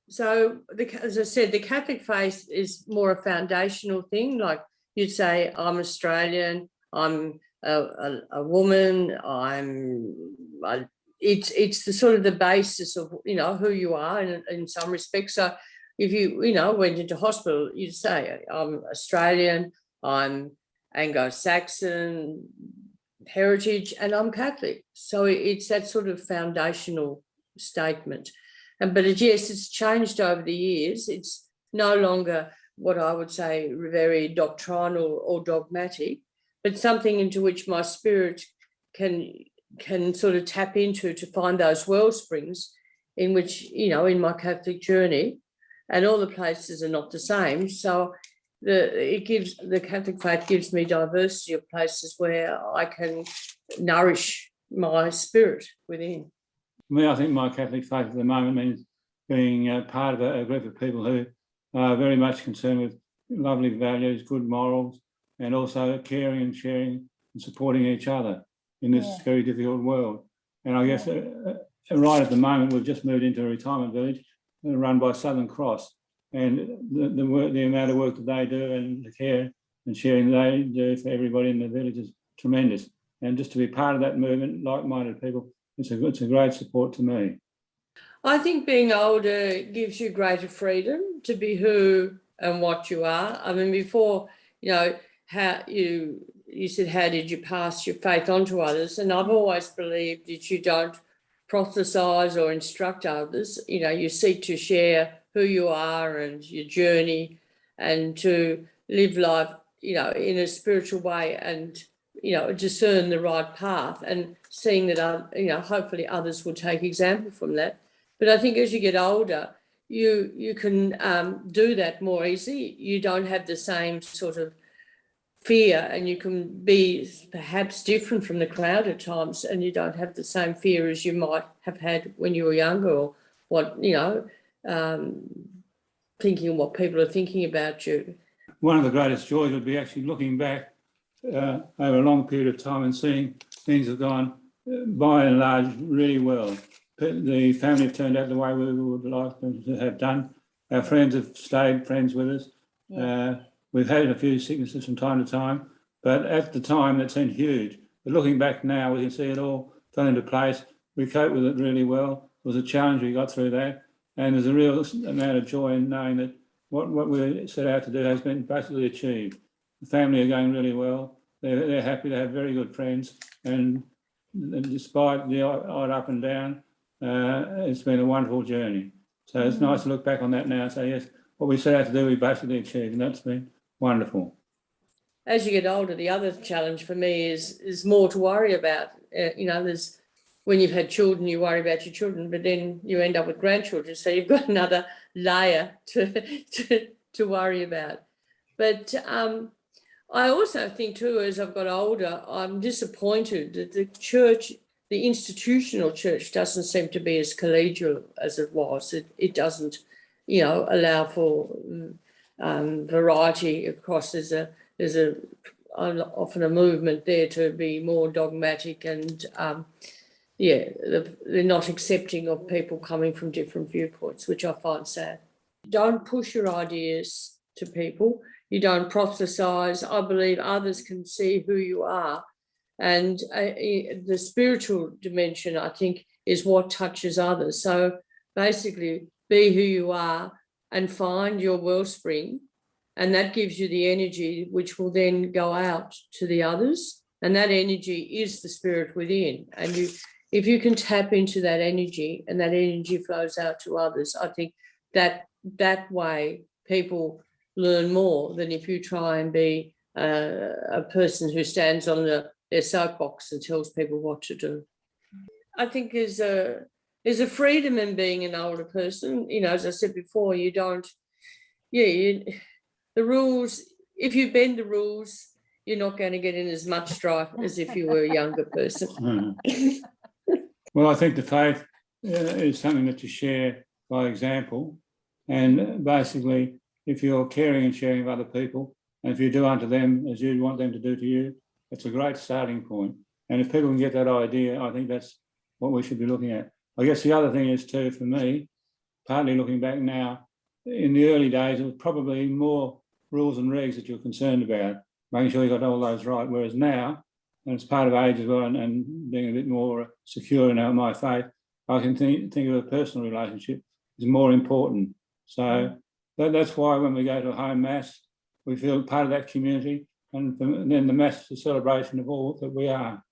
So, as I said, the Catholic faith is more a foundational thing. Like you'd say, I'm Australian, I'm a woman, it's the sort of the basis of, who you are in some respects. So if you, went into hospital, you'd say, I'm Australian, I'm Anglo-Saxon heritage, and I'm Catholic. So it's that sort of foundational statement. But yes, it's changed over the years. It's no longer what I would say very doctrinal or dogmatic, but something into which my spirit can sort of tap into to find those well springs in which, in my Catholic journey, and all the places are not the same. So the Catholic faith gives me diversity of places where I can nourish my spirit within. For me, I think my Catholic faith at the moment means being part of a group of people who are very much concerned with lovely values, good morals, and also caring and sharing and supporting each other in this very difficult world. And I guess right at the moment, we've just moved into a retirement village run by Southern Cross. And the amount of work that they do and the care and sharing they do for everybody in the village is tremendous. And just to be part of that movement, like-minded people, it's a great support to me. I think being older gives you greater freedom to be who and what you are. I mean, before, how you said, how did you pass your faith on to others? And I've always believed that you don't prophesise or instruct others. You seek to share who you are and your journey, and to live life, in a spiritual way, and discern the right path, and seeing that hopefully others will take example from that. But I think as you get older, you can do that more easily. You don't have the same sort of fear, and you can be perhaps different from the crowd at times, and you don't have the same fear as you might have had when you were younger, or what, thinking what people are thinking about you. One of the greatest joys would be actually looking back over a long period of time and seeing things have gone, by and large, really well. The family have turned out the way we would like them to have done. Our friends have stayed friends with us. Yeah. We've had a few sicknesses from time to time, but at the time that seemed huge. But looking back now, we can see it all fell into place. We coped with it really well. It was a challenge, we got through that. And there's a real amount of joy in knowing that what we set out to do has been basically achieved. The family are going really well. They're happy to have very good friends. And despite the odd up and down, it's been a wonderful journey. So it's nice to look back on that now and say, yes, what we set out to do, we basically achieved, and that's been wonderful. As you get older, the other challenge for me is more to worry about. There's, when you've had children, you worry about your children, but then you end up with grandchildren, so you've got another layer to worry about. But I also think too, as I've got older, I'm disappointed that the church, the institutional church, doesn't seem to be as collegial as it was. It doesn't, allow for variety across. There's often a movement there to be more dogmatic, and they're not accepting of people coming from different viewpoints, which I find sad. Don't push your ideas to people. You don't proselytise. I believe others can see who you are. And the spiritual dimension, I think, is what touches others. So basically, be who you are and find your wellspring, and that gives you the energy which will then go out to the others, and that energy is the spirit within. And if you can tap into that energy and that energy flows out to others, I think that way people learn more than if you try and be a person who stands on their soapbox and tells people what to do. I think there's a freedom in being an older person. As I said before, you don't, the rules, if you bend the rules, you're not going to get in as much strife as if you were a younger person. Well, I think the faith is something that you share by example. And basically, if you're caring and sharing with other people, and if you do unto them as you want them to do to you, it's a great starting point. And if people can get that idea, I think that's what we should be looking at. I guess the other thing is too, for me, partly looking back now, in the early days, it was probably more rules and regs that you're concerned about, making sure you got all those right. Whereas now, and it's part of age as well, and being a bit more secure in my faith, I can think of a personal relationship is more important. So that's why when we go to a home mass, we feel part of that community, and then the mass is a celebration of all that we are.